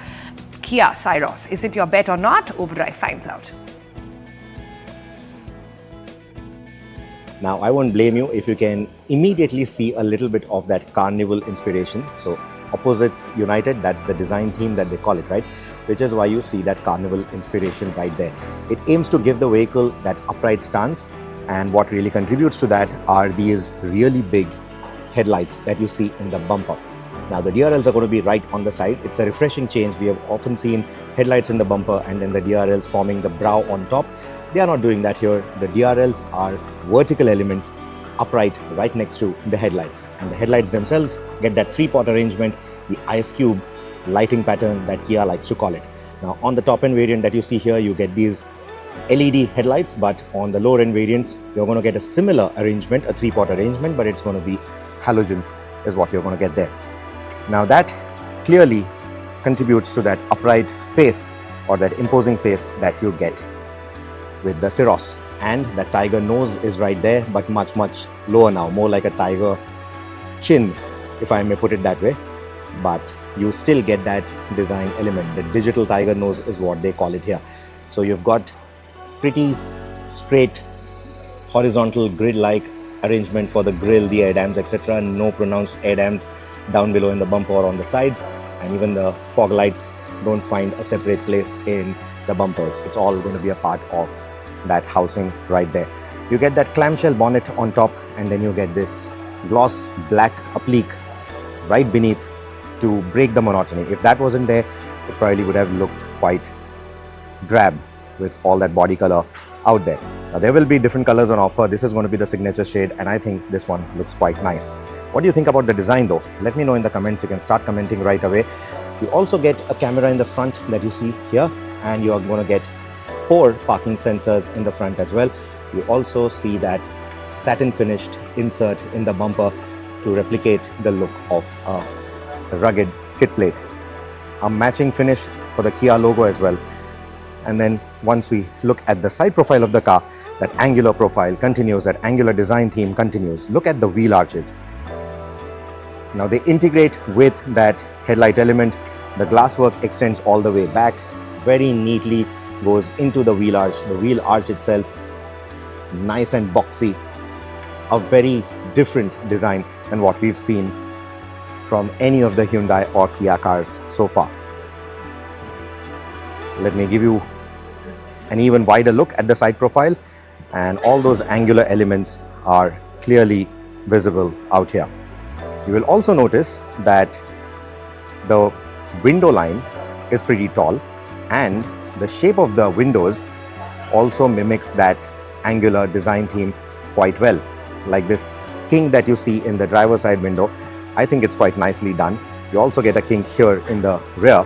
Kia Syros. Is it your bet or not? Overdrive finds out. Now, I won't blame you if you can immediately see a little bit of that carnival inspiration. So, opposites united, that's the design theme that they call it, right? Which is why you see that carnival inspiration right there. It aims to give the vehicle that upright stance, and what really contributes to that are these really big headlights that you see in the bumper. Now the DRLs are going to be right on the side. It's a refreshing change. We have often seen headlights in the bumper and then the DRLs forming the brow on top. They are not doing that here. The DRLs are vertical elements upright right next to the headlights. And the headlights themselves get that three-pot arrangement, the ice cube lighting pattern that Kia likes to call it. Now on the top end variant that you see here, you get these LED headlights, but on the lower end variants, you're going to get a similar arrangement, a three-pot arrangement, but it's going to be halogens is what you're going to get there. Now that clearly contributes to that upright face or that imposing face that you get with the Syros. And the tiger nose is right there, but much lower now, more like a tiger chin, if I may put it that way. But you still get that design element. The digital tiger nose is what they call it here. So you've got pretty straight, horizontal grid-like arrangement for the grille, the air dams, etc. No pronounced air dams down below in the bumper or on the sides, and even the fog lights don't find a separate place in the bumpers. It's all going to be a part of that housing right there. You get that clamshell bonnet on top, and then you get this gloss black applique right beneath to break the monotony. If that wasn't there, it probably would have looked quite drab with all that body color out there. Now there will be different colors on offer. This is going to be the signature shade, and I think this one looks quite nice. What do you think about the design though? Let me know in the comments. You can start commenting right away. You also get a camera in the front that you see here, and you are going to get 4 parking sensors in the front as well. You also see that satin finished insert in the bumper to replicate the look of a rugged skid plate. A matching finish for the Kia logo as well. And then once we look at the side profile of the car, that angular profile continues, that angular design theme continues. Look at the wheel arches. Now they integrate with that headlight element. The glasswork extends all the way back, very neatly goes into the wheel arch. The wheel arch itself, nice and boxy. A very different design than what we've seen from any of the Hyundai or Kia cars so far. Let me give you an even wider look at the side profile, and all those angular elements are clearly visible out here. You will also notice that the window line is pretty tall, and the shape of the windows also mimics that angular design theme quite well. Like this king that you see in the driver's side window, I think it's quite nicely done. You also get a king here in the rear,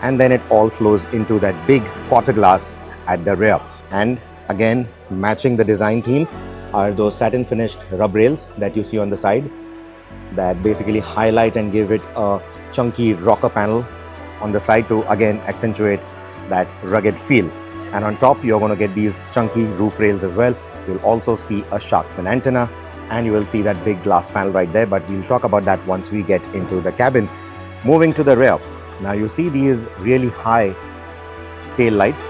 and then it all flows into that big quarter glass at the rear. And again, matching the design theme are those satin finished rub rails that you see on the side that basically highlight and give it a chunky rocker panel on the side to again accentuate that rugged feel. And on top, you're going to get these chunky roof rails as well. You'll also see a shark fin antenna, and you will see that big glass panel right there, but we'll talk about that once we get into the cabin. Moving to the rear, now you see these really high tail lights,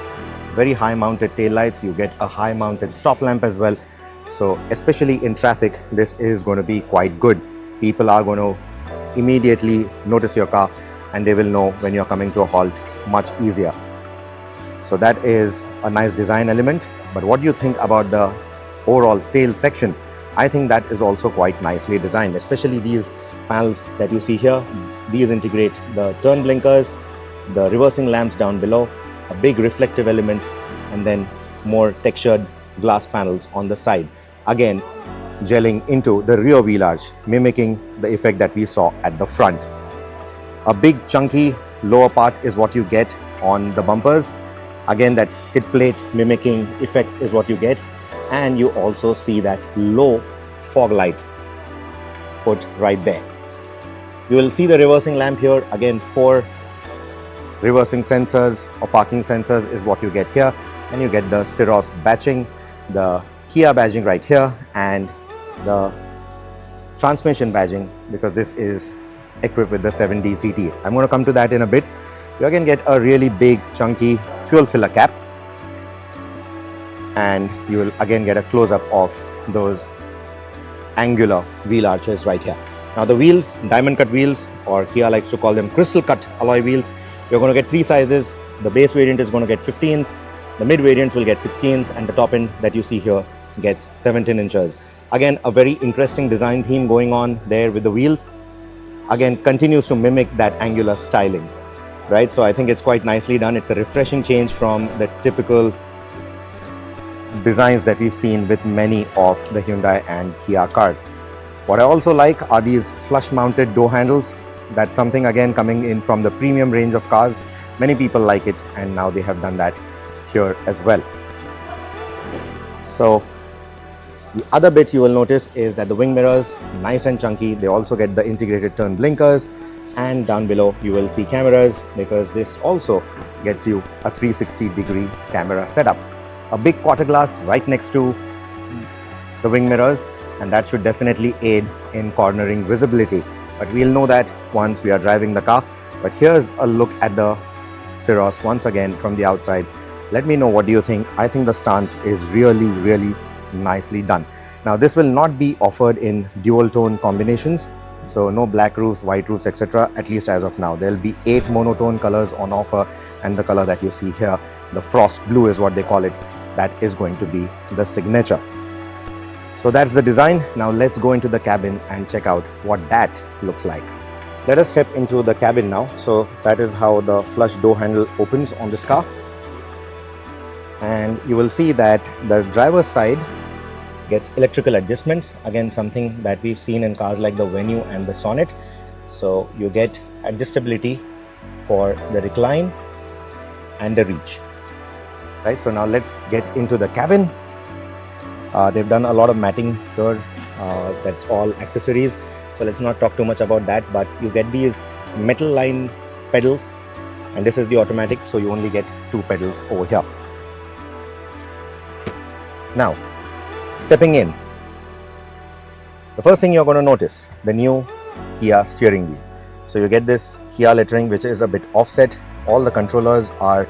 very high mounted tail lights. You get a high mounted stop lamp as well. So especially in traffic, this is going to be quite good. People are going to immediately notice your car, and they will know when you're coming to a halt much easier. So that is a nice design element. But what do you think about the overall tail section? I think that is also quite nicely designed, especially these panels that you see here. These integrate the turn blinkers, the reversing lamps down below, a big reflective element, and then more textured glass panels on the side. Again, gelling into the rear wheel arch, mimicking the effect that we saw at the front. A big chunky lower part is what you get on the bumpers. Again, that skid plate mimicking effect is what you get. And you also see that low fog light put right there. You will see the reversing lamp here. Again, 4 reversing sensors or parking sensors is what you get here. And you get the Syros badging, the Kia badging right here, and the transmission badging, because this is equipped with the 7D CT. I'm going to come to that in a bit. You again get a really big chunky fuel filler cap, and you will again get a close-up of those angular wheel arches right here. Now the wheels, diamond cut wheels, or Kia likes to call them crystal cut alloy wheels. You're going to get 3 sizes. The base variant is going to get 15s, the mid variants will get 16s, and the top end that you see here gets 17 inches. Again, a very interesting design theme going on there with the wheels. Again, continues to mimic that angular styling, right? So I think it's quite nicely done. It's a refreshing change from the typical designs that we've seen with many of the Hyundai and Kia cars. What I also like are these flush mounted door handles. That's something again coming in from the premium range of cars. Many people like it, and now they have done that here as well. So the other bit you will notice is that the wing mirrors, nice and chunky. They also get the integrated turn blinkers, and down below you will see cameras, because this also gets you a 360-degree camera setup. A big quarter glass right next to the wing mirrors, and that should definitely aid in cornering visibility. But we'll know that once we are driving the car. But here's a look at the Syros once again from the outside. Let me know, what do you think? I think the stance is really nicely done. Now this will not be offered in dual tone combinations, so no black roofs, white roofs, etc. At least as of now. There will be 8 monotone colors on offer, and the color that you see here, the frost blue is what they call it, that is going to be the signature. So that's the design. Now let's go into the cabin and check out what that looks like. Let us step into the cabin now. So that is how the flush door handle opens on this car. And you will see that the driver's side gets electrical adjustments. Again, something that we've seen in cars like the Venue and the Sonnet. So you get adjustability for the recline and the reach. Right, so now let's get into the cabin. They've done a lot of matting here. That's all accessories. So let's not talk too much about that, but you get these metal lined pedals, and this is the automatic, so you only get 2 pedals over here. Now, stepping in, the first thing you're going to notice, the new Kia steering wheel. So you get this Kia lettering, which is a bit offset. All the controllers are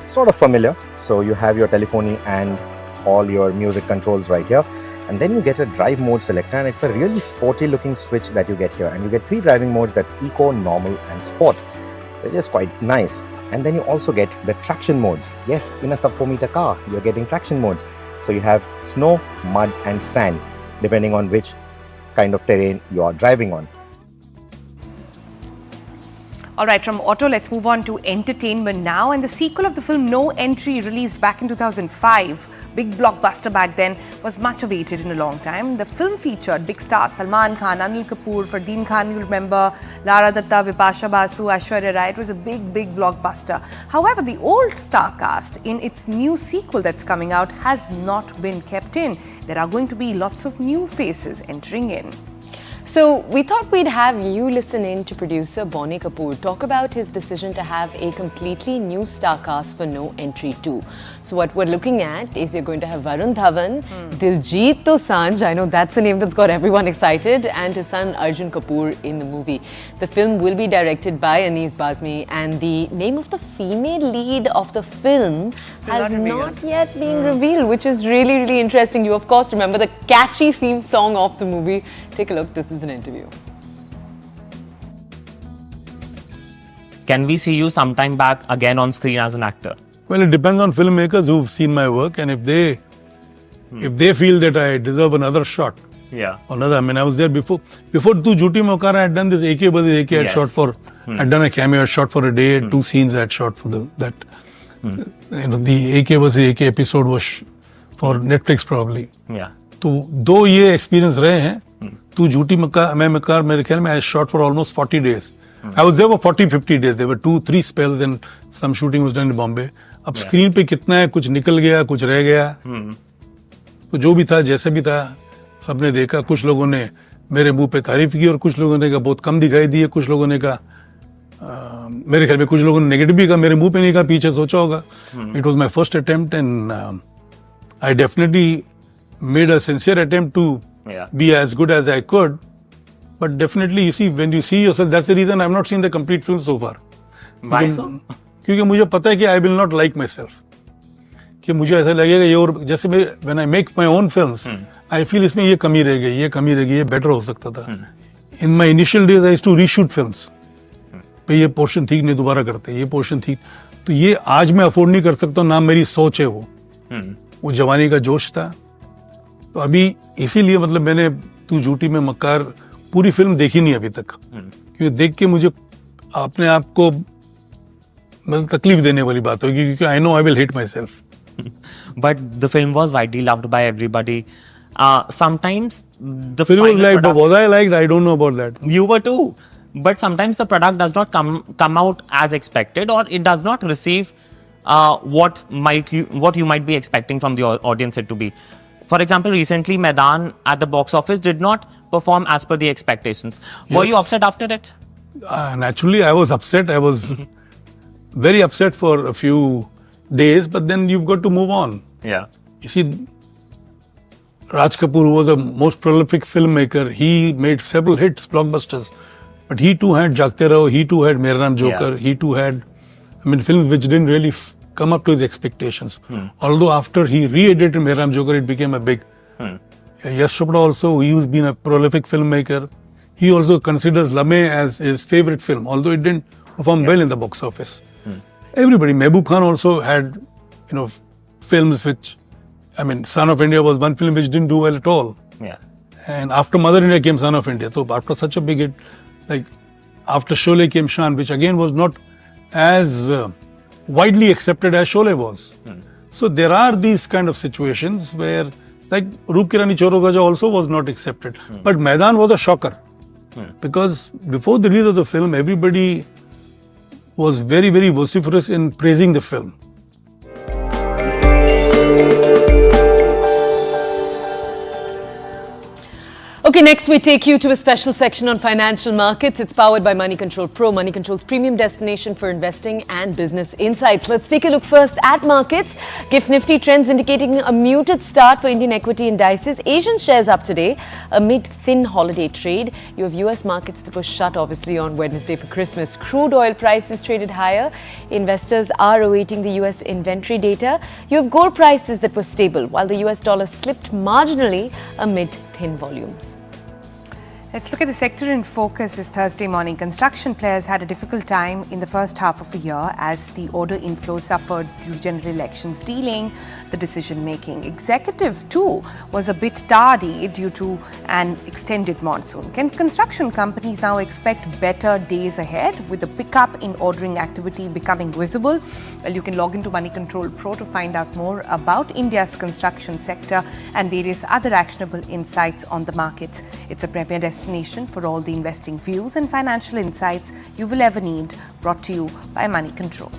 sort of familiar. So you have your telephony and all your music controls right here. And then you get a drive mode selector, and it's a really sporty looking switch that you get here. And you get 3 driving modes, that's Eco, Normal and Sport, which is quite nice. And then you also get the traction modes. Yes, in a sub 4 meter car, you're getting traction modes. So you have snow, mud and sand, depending on which kind of terrain you are driving on. All right, from auto, let's move on to entertainment now. And the sequel of the film No Entry, released back in 2005, big blockbuster back then, was much awaited in a long time. The film featured big stars Salman Khan, Anil Kapoor, Fardeen Khan, you remember, Lara Datta, Bipasha Basu, Aishwarya Rai. It was a big blockbuster. However, the old star cast in its new sequel that's coming out has not been kept in. There are going to be lots of new faces entering in. So we thought we'd have you listen in to producer Bonnie Kapoor talk about his decision to have a completely new star cast for No Entry 2. So what we're looking at is you're going to have Varun Dhawan, Diljit Dosanjh, I know that's a name that's got everyone excited, and his son Arjun Kapoor in the movie. The film will be directed by Anees Bazmi, and the name of the female lead of the film has not yet been revealed, which is really interesting. You of course remember the catchy theme song of the movie. Take a look, this is an interview. Can we see you sometime back again on screen as an actor? Well, it depends on filmmakers who've seen my work, and if they feel that I deserve another shot. Yeah. I mean, I was there before Tu Jhuti Mokara. I had done this AK Badi AK. I had shot for. I'd done a cameo. I shot for a day. 2 scenes I had shot for that. You know, the AK Badi AK episode was for Netflix probably. Yeah. तो 2 ये experience रहे हैं. Tu Jhuti Mokara मेरे ख्याल में I shot for almost 40 days. I was there for 40-50 days. There were 2-3 spells and some shooting was done in Bombay. अब screen पे कितना है, कुछ निकल गया, कुछ रह गया. तो जो भी था, जैसे भी था, सबने देखा. कुछ लोगों ने मेरे मुंह पे तारीफ की और कुछ लोगों ने कहा बहुत कम दिखाई दी है. कुछ लोगों ने कहा मेरे ख्याल में कुछ लोगों ने नेगेटिव भी कहा, मेरे मुंह पे नहीं कहा, पीछे सोचा होगा. It was my first attempt and I definitely made a sincere attempt to be as good as I could. But definitely, you see, when you see yourself, that's the reason I've not seen the complete film so far. Why so? क्योंकि मुझे पता है कि I will not like myself. कि मुझे ऐसा लगेगा ये, और जैसे मैं when I make my own films, I feel इसमें ये कमी रह गई, ये better हो सकता था. In my initial days, I used to reshoot films. पे ये पोर्शन ठीक नहीं, दोबारा करते, ये पोर्शन ठीक. तो ये आज मैं अफोर्ड नहीं कर सकता, ना मेरी सोच है वो जवानी का जोश था. तो अभी इसीलिए मतलब मैंने तू झूठी में मक्कार पूरी फिल्म देखी नहीं अभी तक, क्योंकि देख के मुझे अपने आप को मतलब तकलीफ देने वाली बात होगी, क्योंकि I know I will hit my self. But the film was widely loved by everybody. Sometimes the film was liked, but was I liked? I don't know about that. You were too. But sometimes the product does not come out as expected, or it does not receive what you might be expecting from the audience it to be. For example, recently Maidan at the box office did not perform as per the expectations. Were you upset after it? Naturally, I was upset. I was very upset for a few days, but then you've got to move on. Yeah. You see, Raj Kapoor, who was a most prolific filmmaker, he made several hits, blockbusters. But he too had Jagte Raho, he too had Mera Naam Joker, he too had, films which didn't really come up to his expectations. Although after he re-edited Mera Naam Joker, it became a big. Yash Chopra also, he's been a prolific filmmaker. He also considers Lame as his favorite film, although it didn't perform well in the box office. Everybody, Mehboob Khan also had, films which, Son of India was one film which didn't do well at all. Yeah. And after Mother India came Son of India. So after such a big hit, After Sholay came Shaan, which again was not as widely accepted as Sholay was. So there are these kind of situations where, like Roop Ki Rani Choro Gaja also was not accepted. But Maidan was a shocker. Because before the release of the film, everybody was very, very vociferous in praising the film. Okay, next we take you to a special section on financial markets. It's powered by Money Control Pro, Money Control's premium destination for investing and business insights. Let's take a look first at markets. GIFT Nifty trends indicating a muted start for Indian equity indices. Asian shares up today amid thin holiday trade. You have US markets that were shut obviously on Wednesday for Christmas. Crude oil prices traded higher. Investors are awaiting the US inventory data. You have gold prices that were stable while the US dollar slipped marginally amid thin volumes. Let's look at the sector in focus this Thursday morning. Construction players had a difficult time in the first half of the year as the order inflow suffered due to general elections dealing the decision making. Executive too was a bit tardy due to an extended monsoon. Can construction companies now expect better days ahead with the pickup in ordering activity becoming visible? Well, you can log into Money Control Pro to find out more about India's construction sector and various other actionable insights on the markets. It's a premier destination for all the investing views and financial insights you will ever need, brought to you by Money Control.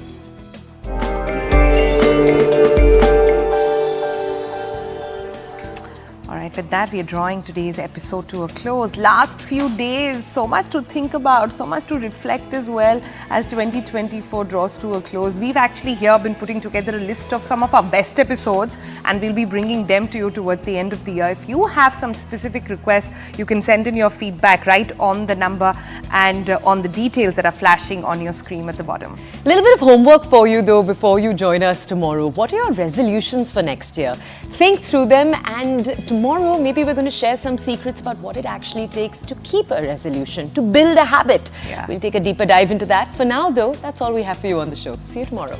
All right, with that, we are drawing today's episode to a close. Last few days, so much to think about, so much to reflect as well as 2024 draws to a close. We've actually here been putting together a list of some of our best episodes and we'll be bringing them to you towards the end of the year. If you have some specific requests, you can send in your feedback right on the number and on the details that are flashing on your screen at the bottom. A little bit of homework for you though before you join us tomorrow. What are your resolutions for next year? Think through them, and tomorrow maybe we're going to share some secrets about what it actually takes to keep a resolution, to build a habit. Yeah. We'll take a deeper dive into that. For now though, that's all we have for you on the show. See you tomorrow.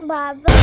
Baba.